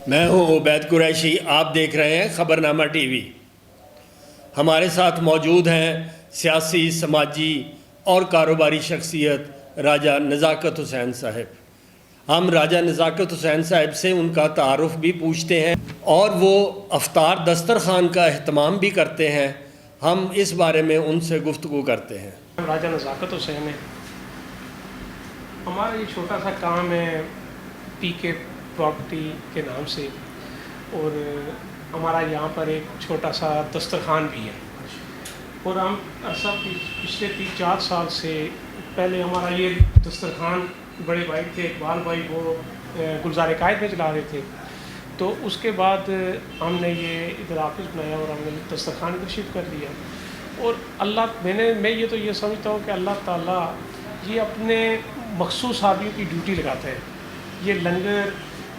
میں ہوں عبید قریشی، آپ دیکھ رہے ہیں خبرنامہ ٹی وی۔ ہمارے ساتھ موجود ہیں سیاسی، سماجی اور کاروباری شخصیت راجہ نزاکت حسین صاحب۔ ہم راجہ نزاکت حسین صاحب سے ان کا تعارف بھی پوچھتے ہیں اور وہ افطار دسترخوان کا اہتمام بھی کرتے ہیں۔ ہم اس بارے میں ان سے گفتگو کرتے ہیں۔ راجہ نزاکت حسین ہے، ہمارا یہ چھوٹا سا کام ہے پی کے پراپرٹی کے نام سے، اور ہمارا یہاں پر ایک چھوٹا سا دسترخوان بھی ہے، اور ہم پچھلے 3-4 سال سے پہلے ہمارا یہ دسترخوان بڑے بھائی تھے اقبال بھائی، وہ گلزار قائد میں چلا رہے تھے، تو اس کے بعد ہم نے یہ ادھر آفس بنایا اور ہم نے دسترخوان کو شفٹ کر دیا۔ اور میں یہ سمجھتا ہوں کہ اللہ تعالیٰ یہ اپنے مخصوص آدمیوں کی ڈیوٹی لگاتا ہے۔ یہ لنگر،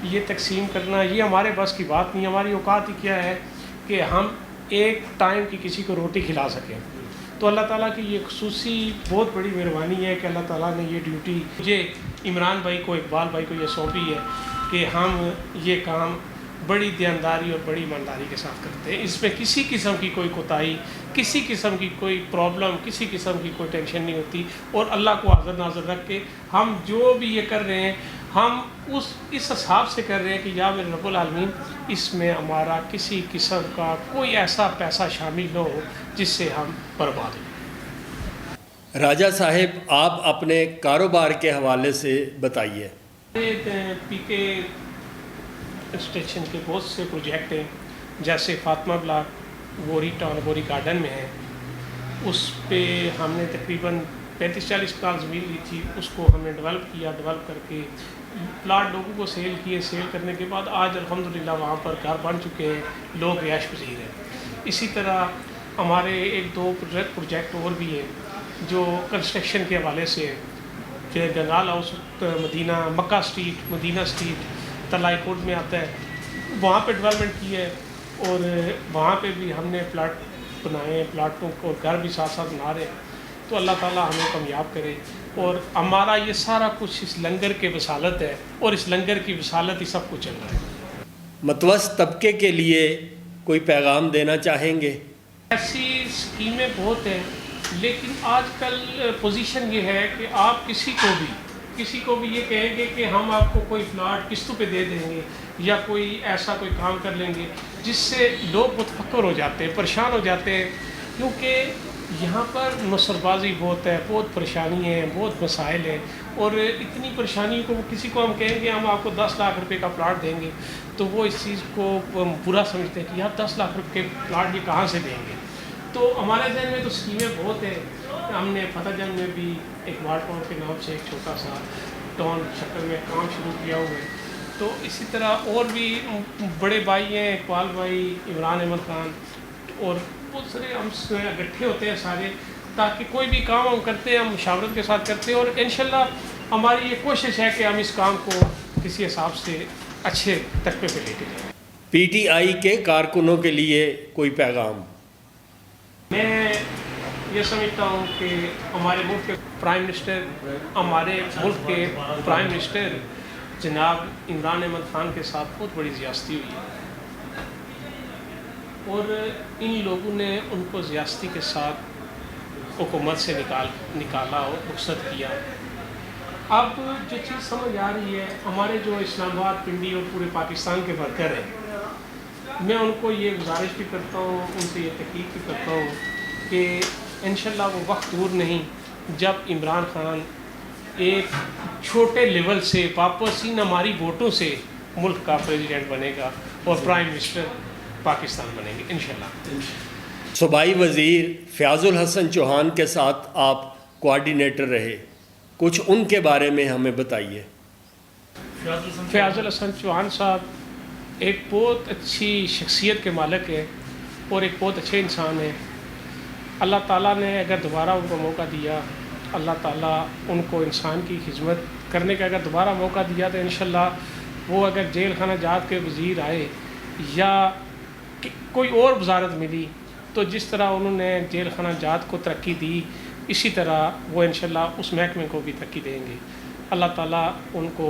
یہ تقسیم کرنا، یہ ہمارے بس کی بات نہیں۔ ہماری اوقات ہی کیا ہے کہ ہم ایک ٹائم کی کسی کو روٹی کھلا سکیں۔ تو اللہ تعالیٰ کی یہ خصوصی بہت بڑی مہربانی ہے کہ اللہ تعالیٰ نے یہ ڈیوٹی مجھے، عمران بھائی کو، اقبال بھائی کو یہ سونپی ہے کہ ہم یہ کام بڑی دیانتداری اور بڑی ایمانداری کے ساتھ کرتے ہیں۔ اس میں کسی قسم کی کوئی کوتاہی، کسی قسم کی کوئی پرابلم، کسی قسم کی کوئی ٹینشن نہیں ہوتی، اور اللہ کو حاضر ناظر رکھ کے ہم جو بھی یہ کر رہے ہیں، ہم اس حساب سے کر رہے ہیں کہ یا میرے رب العالمین اس میں ہمارا کسی قسم کا کوئی ایسا پیسہ شامل نہ ہو جس سے ہم برباد ہوں۔ راجہ صاحب، آپ اپنے کاروبار کے حوالے سے بتائیے۔ پی کے اسٹیشن کے بہت سے پروجیکٹ ہیں، جیسے Fatima block worry town worry garden میں ہے، اس پہ ہم نے تقریباً 35-40 کنال زمین لی تھی، اس کو ہم نے ڈیولپ کیا، ڈیولپ کر کے پلاٹ لوگوں کو سیل کیے، سیل کرنے کے بعد آج الحمدللہ وہاں پر گھر بن چکے ہیں، لوگ رہائش پذیر ہیں۔ اسی طرح ہمارے 1-2 پروجیکٹ اور بھی ہیں جو کنسٹرکشن کے حوالے سے ہیں، گنگال ہاؤس مدینہ، مکہ اسٹریٹ، مدینہ اسٹریٹ تلائی کوٹ میں آتا ہے، وہاں پہ ڈیولپمنٹ کی ہے، اور وہاں پہ بھی ہم نے پلاٹ بنائے ہیں، پلاٹوں کو گھر بھی ساتھ ساتھ بنا رہے ہیں۔ تو اللہ تعالیٰ ہمیں کامیاب کرے، اور ہمارا یہ سارا کچھ اس لنگر کے وسالت ہے، اور اس لنگر کی وسالت ہی سب کچھ چل رہا ہے۔ متوسط طبقے کے لیے کوئی پیغام دینا چاہیں گے؟ ایسی اسکیمیں بہت ہیں، لیکن آج کل پوزیشن یہ ہے کہ آپ کسی کو بھی یہ کہیں گے کہ ہم آپ کو کوئی پلاٹ قسطوں پہ دے دیں گے، یا کوئی ایسا کوئی کام کر لیں گے، جس سے لوگ متفکر ہو جاتے ہیں، پریشان ہو جاتے ہیں، کیونکہ یہاں پر نثر بازی بہت ہے، بہت پریشانی ہے، بہت مسائل ہیں، اور اتنی پریشانی کو کسی کو ہم کہیں گے ہم آپ کو 10 لاکھ روپے کا پلاٹ دیں گے، تو وہ اس چیز کو برا سمجھتے ہیں کہ یار 10 لاکھ روپے کے پلاٹ یہ کہاں سے دیں گے۔ تو ہمارے ذہن میں تو اسکیمیں بہت ہیں۔ ہم نے فتح جنگ میں بھی ایک واٹ ٹاؤن کے نام سے ایک چھوٹا سا ٹاؤن شکل میں کام شروع کیا ہوا ہے، تو اسی طرح اور بھی بڑے بھائی ہیں، اقبال بھائی، عمران احمد خان، اور بہت سارے ہم اکٹھے ہوتے ہیں سارے، تاکہ کوئی بھی کام ہم کرتے ہیں ہم مشاورت کے ساتھ کرتے ہیں، اور انشاءاللہ ہماری یہ کوشش ہے کہ ہم اس کام کو کسی حساب سے اچھے ترقے پہ لے کے جائیں۔ پی ٹی آئی کے کارکنوں کے لیے کوئی پیغام؟ میں یہ سمجھتا ہوں کہ ہمارے ملک کے پرائم منسٹر جناب عمران احمد خان کے ساتھ بہت بڑی زیادتی ہوئی ہے، اور ان لوگوں نے ان کو زیادتی کے ساتھ حکومت سے نکالا اور رخصت کیا۔ اب جو چیز سمجھ آ رہی ہے، ہمارے جو اسلام آباد، پنڈی اور پورے پاکستان کے ورکر ہیں، میں ان کو یہ گزارش بھی کرتا ہوں، ان سے یہ تحقیق بھی کرتا ہوں کہ انشاءاللہ وہ وقت دور نہیں جب عمران خان ایک چھوٹے لیول سے واپس ان ہماری ووٹوں سے ملک کا پریزیڈنٹ بنے گا اور پرائم منسٹر پاکستان بنیں گے انشاءاللہ۔ صوبائی وزیر فیاض الحسن چوہان کے ساتھ آپ کوآرڈینیٹر رہے، کچھ ان کے بارے میں ہمیں بتائیے۔ فیاض الحسن چوہان صاحب ایک بہت اچھی شخصیت کے مالک ہیں، اور ایک بہت اچھے انسان ہیں۔ اللہ تعالیٰ نے اگر دوبارہ ان کو موقع دیا، اللہ تعالیٰ ان کو انسان کی خدمت کرنے کا اگر دوبارہ موقع دیا، تو انشاءاللہ وہ اگر جیل خانہ جات کے وزیر آئے یا کوئی اور وزارت ملی، تو جس طرح انہوں نے جیل خانہ جات کو ترقی دی، اسی طرح وہ انشاءاللہ اس محکمے کو بھی ترقی دیں گے۔ اللہ تعالیٰ ان کو